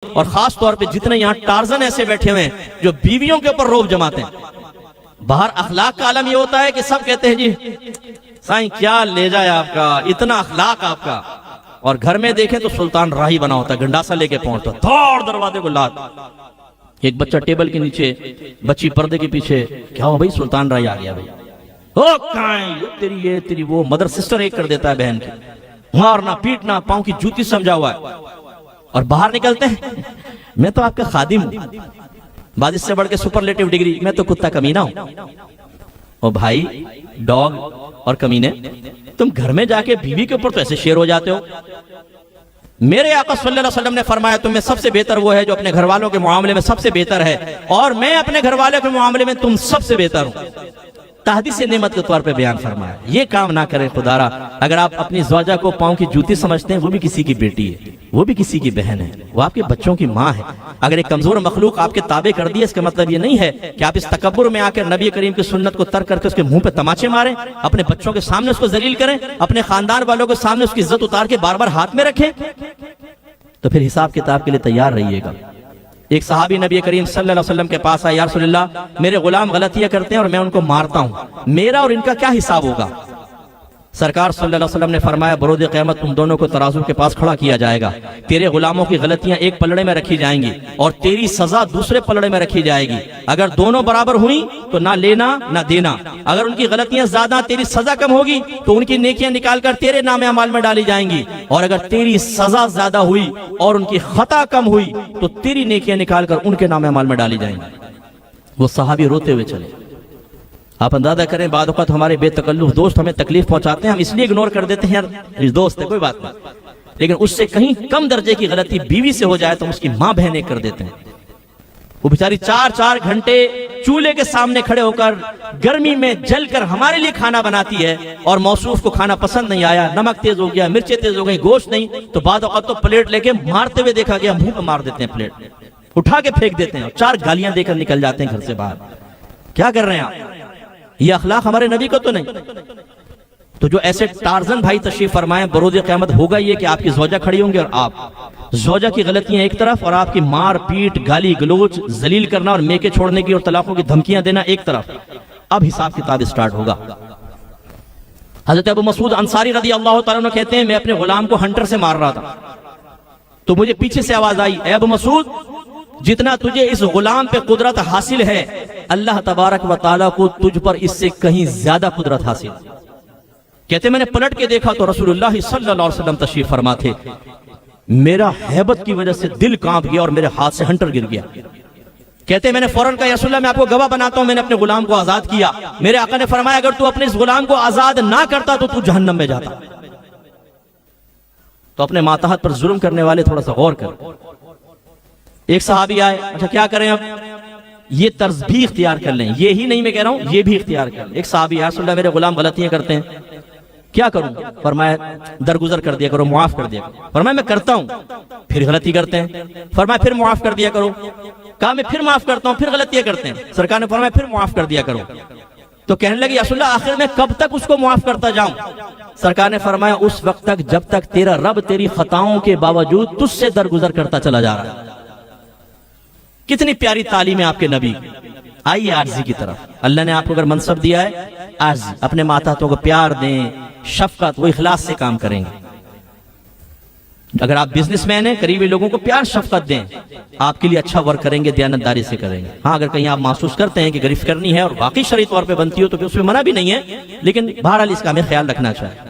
اور خاص طور پہ جتنے یہاں ٹارزن ایسے بیٹھے ہوئے ہیں جو بیویوں کے اوپر روب جماتے ہیں. باہر اخلاق کا عالم یہ ہوتا ہے کہ سب کہتے ہیں جی سائیں کیا لے جائے آپ کا، اتنا اخلاق آپ کا. اور گھر میں دیکھیں تو سلطان راہی بنا ہوتا ہے، گنڈاسا لے کے پہنچتا تھوڑ دروازے کو لات. ایک بچہ ٹیبل کے نیچے، بچی پردے کے پیچھے. کیا ہو بھائی؟ سلطان راہی آ گیا بھائی. تیری یہ تیری وہ. مدر سسٹر ایک کر دیتا ہے بہن کی، مارنا پیٹنا، پاؤں کی جوتی سمجھا ہوا ہے. اور باہر نکلتے ہیں میں تو آپ کا خادم ہوں، بعد اس سے بڑھ کے سپرلیٹو ڈگری، میں تو کتا کمینہ ہوں. او بھائی ڈاگ اور کمینے، تم گھر میں جا کے بیوی کے اوپر تو ایسے شیر ہو جاتے ہو. میرے آقا صلی اللہ علیہ وسلم نے فرمایا تم میں سب سے بہتر وہ ہے جو اپنے گھر والوں کے معاملے میں سب سے بہتر ہے، اور میں اپنے گھر والوں کے معاملے میں تم سب سے بہتر ہوں. تحدیث نعمت کے طور پہ بیان فرمایا. یہ کام نہ کریں خدا را. اگر آپ اپنی زوجہ کو پاؤں کی جوتی سمجھتے ہیں، وہ بھی کسی کی بیٹی ہے، وہ بھی کسی کی بہن ہے، وہ آپ کے بچوں کی ماں ہے. اگر ایک کمزور مخلوق آپ کے تابع کر دی، اس کا مطلب یہ نہیں ہے کہ آپ اس تکبر میں آ کر نبی کریم کی سنت کو ترک کر کے اس کے منہ پہ تماچے ماریں، اپنے بچوں کے سامنے اس کو ذلیل کریں، اپنے خاندان والوں کے سامنے اس کی عزت اتار کے بار بار ہاتھ میں رکھیں. تو پھر حساب کتاب کے لیے تیار رہیے گا. ایک صحابی نبی کریم صلی اللہ علیہ وسلم کے پاس آیا، یا رسول اللہ میرے غلام غلطیاں کرتے ہیں اور میں ان کو مارتا ہوں، میرا اور ان کا کیا حساب ہوگا؟ سرکار صلی اللہ علیہ وسلم نے فرمایا بروز قیامت تم دونوں کو ترازو کے پاس کھڑا کیا جائے گا. تیرے غلاموں کی غلطیاں ایک پلڑے میں رکھی جائیں گی اور تیری سزا دوسرے پلڑے میں رکھی جائے گی. اگر دونوں برابر ہوئی تو نہ لینا نہ دینا. اگر ان کی غلطیاں زیادہ تیری سزا کم ہوگی تو ان کی نیکیاں نکال کر تیرے نام اعمال میں ڈالی جائیں گی. اور اگر تیری سزا زیادہ ہوئی اور ان کی خطا کم ہوئی تو تیری نیکیاں نکال کر ان کے نام اعمال میں ڈالی جائیں گی. وہ صحابی روتے ہوئے چلے. آپ اندازہ کریں بعد اوقات ہمارے بے تکلف دوست ہمیں تکلیف پہنچاتے ہیں، ہم اس لیے اگنور کر دیتے ہیں یار دوست ہے کوئی بات نہیں، لیکن اس سے کہیں کم درجے کی غلطی بیوی سے ہو جائے تو اس کی ماں بہنیں کر دیتے ہیں. وہ بیچاری 4 گھنٹے چولہے کے سامنے کھڑے ہو کر گرمی میں جل کر ہمارے لیے کھانا بناتی ہے، اور موصوف کو کھانا پسند نہیں آیا، نمک تیز ہو گیا، مرچیں تیز ہو گئی، گوشت نہیں، تو بعد اوقات تو پلیٹ لے کے مارتے ہوئے دیکھا گیا منہ پہ مار دیتے ہیں، پلیٹ اٹھا کے پھینک دیتے ہیں اور 4 گالیاں دے کر نکل جاتے ہیں گھر سے باہر. کیا کر رہے ہیں آپ؟ یہ اخلاق ہمارے نبی کو تو نہیں. تو جو ایسے ٹارزن بھائی تشریف فرمائیں، بروز قیامت ہوگا یہ کہ آپ کی زوجہ کھڑی ہوں گے اور آپ زوجہ کی غلطیاں ایک طرف اور آپ کی مار پیٹ گالی گلوچ ذلیل کرنا اور میکے چھوڑنے کی اور طلاقوں کی دھمکیاں دینا ایک طرف. اب حساب کتاب سٹارٹ ہوگا. حضرت ابو مسعود انصاری رضی اللہ تعالیٰ عنہ کہتے ہیں میں اپنے غلام کو ہنٹر سے مار رہا تھا تو مجھے پیچھے سے آواز آئی، اے ابو مسعود جتنا تجھے اس غلام پہ قدرت حاصل ہے اللہ تبارک و تعالیٰ کو تجھ پر اس سے کہیں زیادہ قدرت حاصل. کہتے میں نے پلٹ کے دیکھا تو رسول اللہ صلی اللہ علیہ وسلم تشریف فرما تھے. میرا ہیبت کی وجہ سے دل کانپ گیا اور میرے ہاتھ سے ہنٹر گر گیا. کہتے میں نے فوراً کہا یا رسول اللہ میں آپ کو گواہ بناتا ہوں میں نے اپنے غلام کو آزاد کیا. میرے آقا نے فرمایا اگر تو اپنے اس غلام کو آزاد نہ کرتا تو تو جہنم میں جاتا. تو اپنے ماتحت پر ظلم کرنے والے تھوڑا سا غور کر. ایک صحابی آئے، اچھا کیا کریں اب؟ یہ طرز بھی اختیار کر لیں، یہ ہی نہیں میں کہہ رہا ہوں یہ بھی اختیار کر لیں. ایک صحابی آئے، رسول اللہ میرے غلام غلطیاں کرتے ہیں کیا کروں؟ فرمایا درگزر کر دیا کرو، معاف کر دیا کرو. فرمایا میں کرتا ہوں، پھر غلطی کرتے ہیں. فرمایا پھر معاف کر دیا کرو. کہا میں پھر معاف کرتا ہوں، پھر غلطیاں کرتے ہیں. سرکار نے فرمایا پھر معاف کر دیا کرو. تو کہنے لگے یا رسول اللہ آخر میں کب تک اس کو معاف کرتا جاؤں؟ سرکار نے فرمایا اس وقت تک جب تک تیرا رب تیری خطاؤں کے باوجود تجھ سے درگزر کرتا چلا جا رہا ہے. کتنی پیاری تعلیم ہے آپ کے نبی. آئیے عاجزی کی طرف. اللہ نے آپ کو اگر منصب دیا ہے عاجزی، اپنے ماتحتوں کو پیار دیں، شفقت، وہ اخلاص سے کام کریں گے. اگر آپ بزنس مین ہیں قریبی لوگوں کو پیار شفقت دیں، آپ کے لیے اچھا ورک کریں گے، دیانتداری سے کریں گے. ہاں اگر کہیں آپ محسوس کرتے ہیں کہ گرفت کرنی ہے اور واقعی شرعی طور پہ بنتی ہو تو پھر اس میں منع بھی نہیں ہے، لیکن بہرحال اس کا ہمیں خیال رکھنا چاہیے.